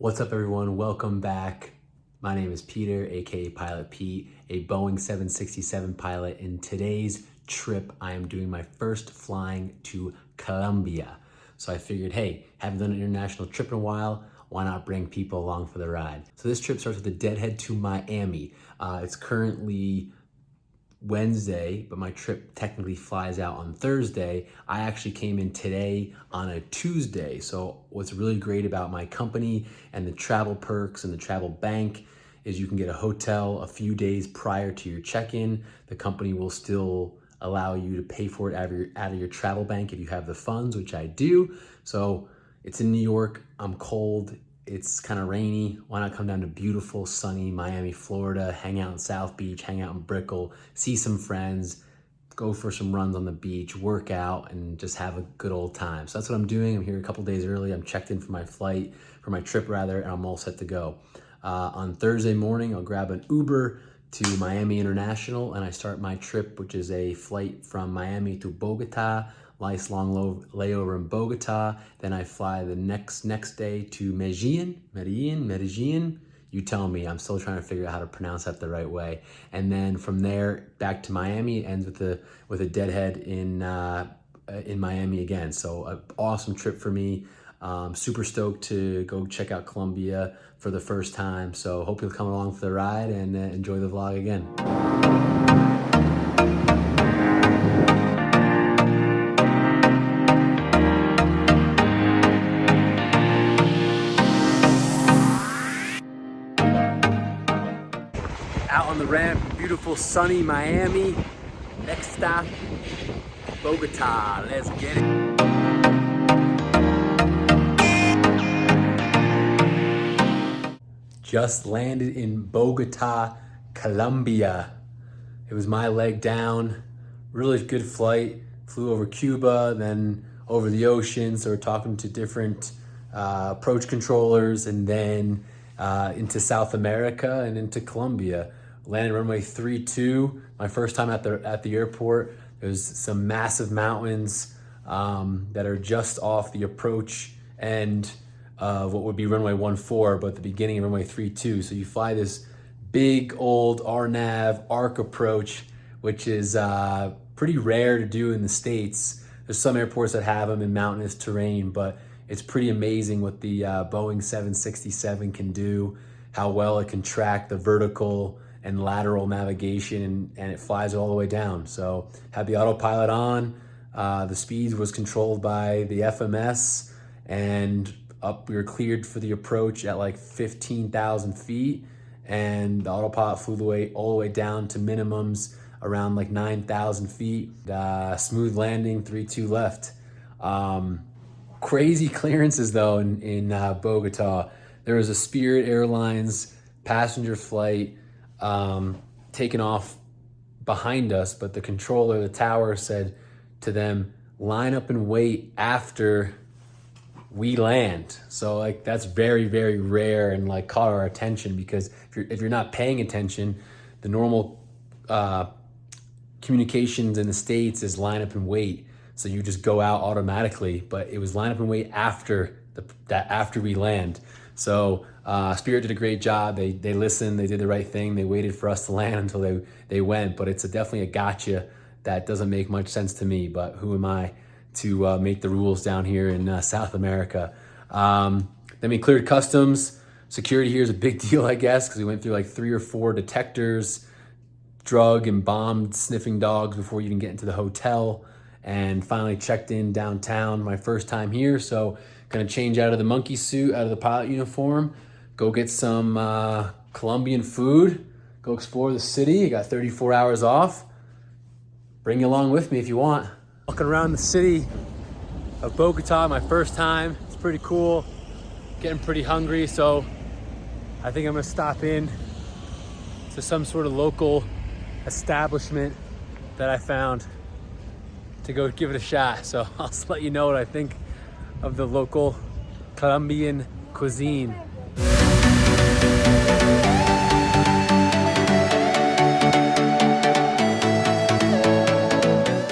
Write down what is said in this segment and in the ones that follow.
What's up, everyone? Welcome back. My name is Peter, aka Pilot Pete, a Boeing 767 pilot. In today's trip, I am doing my first flying to Colombia. So I figured, hey, haven't done an international trip in a while. Why not bring people along for the ride? So this trip starts with a deadhead to Miami. It's currently Wednesday, but my trip technically flies out on Thursday. I actually came in today on a Tuesday. So what's really great about my company and the travel perks and the travel bank is you can get a hotel a few days prior to your check-in. The company will still allow you to pay for it out of your travel bank if you have the funds, which I do. So it's in New York. I'm cold. It's kind of rainy. Why not come down to beautiful, sunny Miami, Florida, hang out in South Beach, hang out in Brickell, see some friends, go for some runs on the beach, work out, and just have a good old time. So that's what I'm doing. I'm here a couple days early. I'm checked in for my trip, and I'm all set to go. On Thursday morning, I'll grab an Uber to Miami International, and I start my trip, which is a flight from Miami to Bogota. Nice long layover in Bogota. Then I fly the next day to Medellin. You tell me, I'm still trying to figure out how to pronounce that the right way. And then from there back to Miami. It ends with a deadhead in Miami again. So an awesome trip for me. Super stoked to go check out Colombia for the first time. So hope you'll come along for the ride and enjoy the vlog again. Out on the ramp, beautiful sunny Miami. Next stop, Bogota. Let's get it. Just landed in Bogota, Colombia. It was my leg down. Really good flight. Flew over Cuba, then over the ocean. So we're talking to different approach controllers, and then into South America and into Colombia. Landed runway 32. My first time at the airport. There's some massive mountains that are just off the approach end of what would be runway 14, but the beginning of runway 32. So you fly this big old RNAV arc approach, which is pretty rare to do in the States. There's some airports that have them in mountainous terrain, but it's pretty amazing what the Boeing 767 can do, how well it can track the vertical and lateral navigation, and it flies all the way down. So had the autopilot on, the speed was controlled by the FMS, and we were cleared for the approach at like 15,000 feet, and the autopilot flew all the way down to minimums around like 9,000 feet. Smooth landing, 3-2 left. Crazy clearances though in Bogota. There was a Spirit Airlines passenger flight taken off behind us, but the controller of the tower said to them, line up and wait after we land. So like that's very, very rare, and like caught our attention, because if you're not paying attention, the normal communications in the States is line up and wait. So you just go out automatically, but it was line up and wait after we land. So Spirit did a great job. They listened, they did the right thing. They waited for us to land until they went, but it's definitely a gotcha that doesn't make much sense to me, but who am I to make the rules down here in South America. Then we cleared customs. Security here is a big deal, I guess, because we went through like 3 or 4 detectors, drug and bomb sniffing dogs before you even get into the hotel, and finally checked in downtown. My first time here, so gonna change out of the monkey suit, out of the pilot uniform, go get some Colombian food, go explore the city. I got 34 hours off. Bring you along with me if you want. Walking around the city of Bogota, my first time. It's pretty cool. Getting pretty hungry, so I think I'm gonna stop in to some sort of local establishment that I found to go give it a shot. So I'll just let you know what I think of the local Colombian cuisine.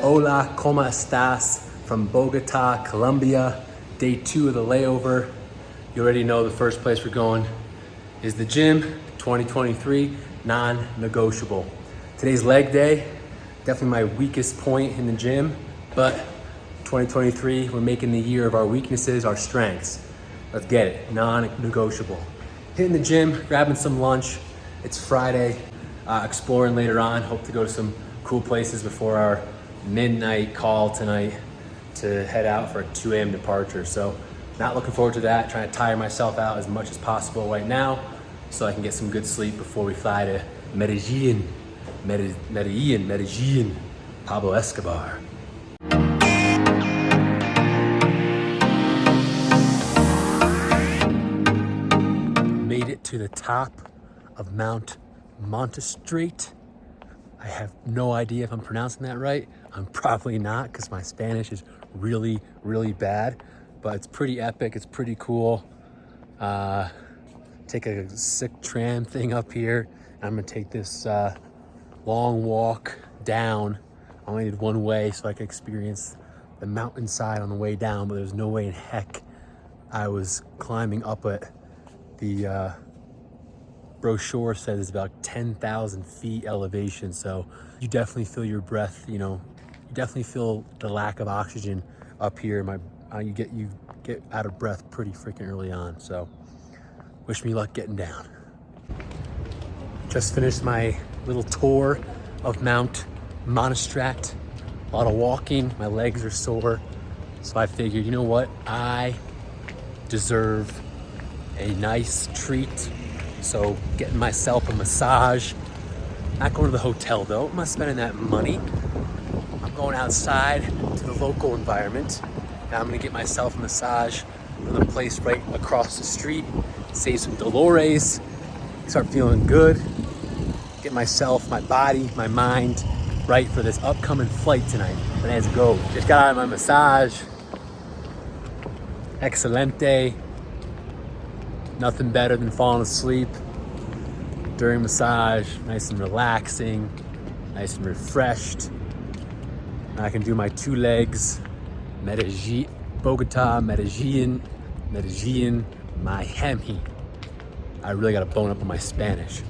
Hola, ¿cómo estás? From Bogota, Colombia. Day 2 of the layover. You already know the first place we're going is the gym. 2023, non-negotiable. Today's leg day, definitely my weakest point in the gym, but 2023, we're making the year of our weaknesses, our strengths. Let's get it, non-negotiable. Hitting the gym, grabbing some lunch. It's Friday, exploring later on. Hope to go to some cool places before our midnight call tonight to head out for a 2 a.m. departure. So not looking forward to that, trying to tire myself out as much as possible right now so I can get some good sleep before we fly to Medellin, Pablo Escobar. Made it to the top of Mount Montestrate. I have no idea if I'm pronouncing that right. I'm probably not because my Spanish is really, really bad, but it's pretty epic. It's pretty cool. Take a sick tram thing up here. I'm gonna take this long walk down. I only need one way so I can experience the mountainside on the way down, but there's no way in heck I was climbing up it. The brochure says it's about 10,000 feet elevation, so you definitely feel your breath, you definitely feel the lack of oxygen up here. You get out of breath pretty freaking early on, so wish me luck getting down. Just finished my little tour of Mount Montestrate. A lot of walking, my legs are sore, so I figured, you know what, I deserve a nice treat. So getting myself a massage. Not going to the hotel though, I'm not spending that money. I'm going outside to the local environment. Now I'm gonna get myself a massage from the place right across the street, save some Dolores, start feeling good, get myself, my body, my mind right for this upcoming flight tonight. Let's go. Just got out of my massage. Excelente. Nothing better than falling asleep during massage. Nice and relaxing, nice and refreshed. Now I can do my 2 legs. Medellin, Bogota, Medellin, Miami. I really gotta bone up on my Spanish.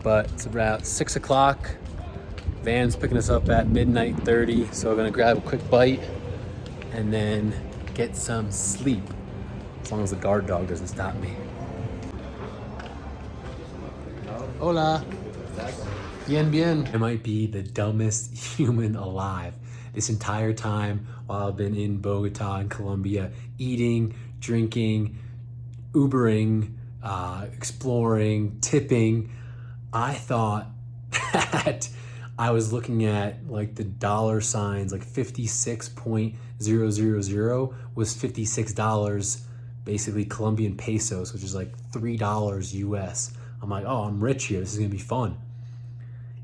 But it's about 6 o'clock. Van's picking us up at midnight 30. So we're gonna grab a quick bite and then get some sleep. As long as the guard dog doesn't stop me. Hola. Bien. I might be the dumbest human alive. This entire time while I've been in Bogota in Colombia, eating, drinking, Ubering, exploring, tipping, I thought that I was looking at like the dollar signs, like 56.000 was $56, basically Colombian pesos, which is like $3 US. I'm like, oh, I'm rich here. This is gonna be fun.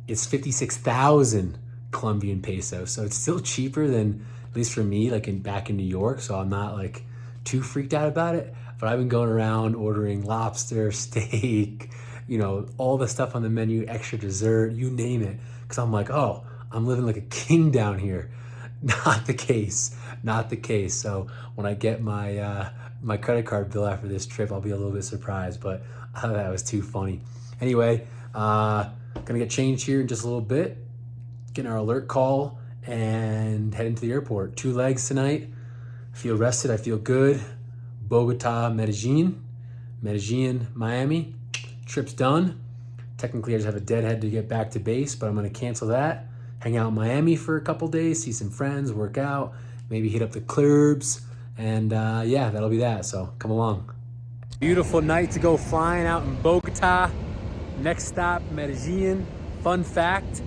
It's 56,000 Colombian pesos. So it's still cheaper than, at least for me, like back in New York. So I'm not like too freaked out about it. But I've been going around ordering lobster, steak, all the stuff on the menu, extra dessert, you name it. Cause I'm like, oh, I'm living like a king down here. Not the case. So when I get my my credit card bill after this trip, I'll be a little bit surprised, but I thought that was too funny. Anyway, gonna get changed here in just a little bit, getting our alert call and heading to the airport. 2 legs tonight. I feel rested, I feel good. Bogota, Medellin, Miami. Trip's done. Technically, I just have a deadhead to get back to base, but I'm gonna cancel that. Hang out in Miami for a couple days, see some friends, work out, maybe hit up the clubs, and yeah, that'll be that, so come along. Beautiful night to go flying out in Bogota. Next stop, Medellin. Fun fact,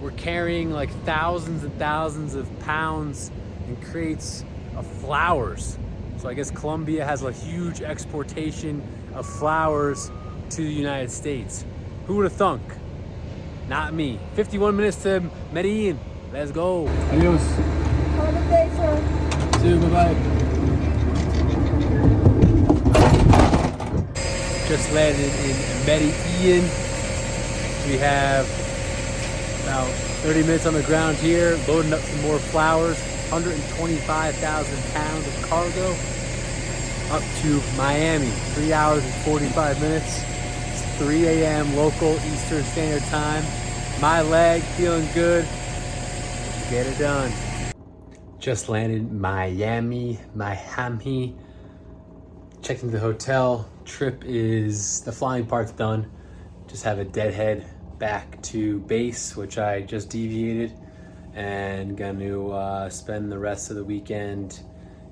we're carrying like thousands and thousands of pounds and crates of flowers. So I guess Colombia has a huge exportation of flowers to the United States. Who would have thunk? Not me. 51 minutes to Medellin. Let's go. Adios. Have a good day, sir. See you, bye-bye. Just landed in Medellin. We have about 30 minutes on the ground here, loading up some more flowers, 125,000 pounds of cargo. up to Miami. 3 hours and 45 minutes. It's 3 a.m. local Eastern Standard Time. My leg feeling good. Let's get it done. Just landed in Miami. Checked into the hotel. The flying part's done. Just have a deadhead back to base, which I just deviated, and gonna spend the rest of the weekend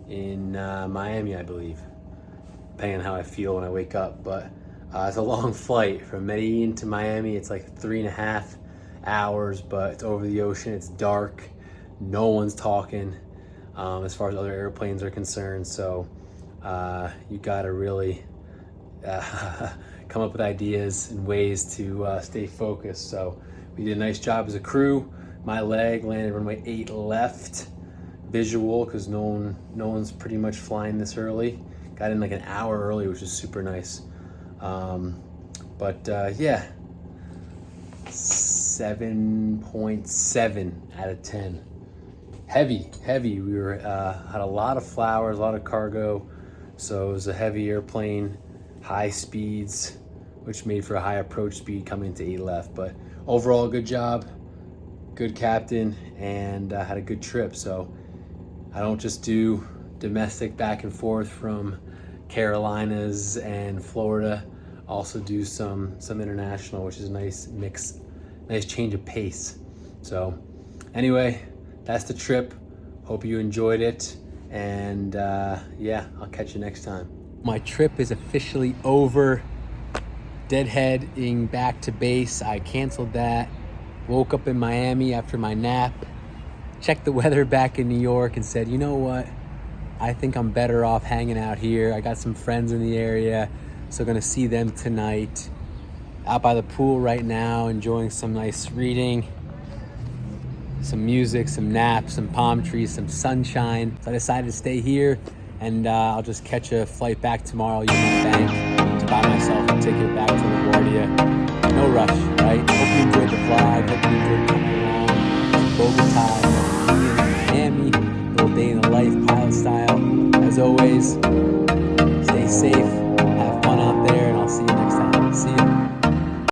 in Miami, I believe, depending on how I feel when I wake up. But it's a long flight from Medellin to Miami. It's like 3.5 hours, but it's over the ocean. It's dark. No one's talking as far as other airplanes are concerned. So you gotta really come up with ideas and ways to stay focused. So we did a nice job as a crew. My leg landed runway 8 left, visual, because no one's pretty much flying this early. Got in like an hour early, which is super nice. Yeah, 7.7 out of 10. Heavy. We were had a lot of flowers, a lot of cargo, so it was a heavy airplane, high speeds, which made for a high approach speed coming into 8 left. But overall, good job, good captain, and had a good trip. So I don't just do domestic back and forth from Carolinas and Florida. Also do some international, which is a nice mix, nice change of pace. So anyway, that's the trip. Hope you enjoyed it, and yeah, I'll catch you next time. My trip is officially over. Deadheading back to base. I canceled that. Woke up in Miami after my nap. Checked the weather back in New York and said, you know what? I think I'm better off hanging out here. I got some friends in the area, so gonna see them tonight. Out by the pool right now, enjoying some nice reading, some music, some naps, some palm trees, some sunshine. So I decided to stay here, and I'll just catch a flight back tomorrow. Use my bank to buy myself a ticket back to LaGuardia. No rush, right? Hope you enjoyed the vlog. Hope you enjoyed coming along to Bogota, Miami. Little day in the life, pilot style. As always, stay safe.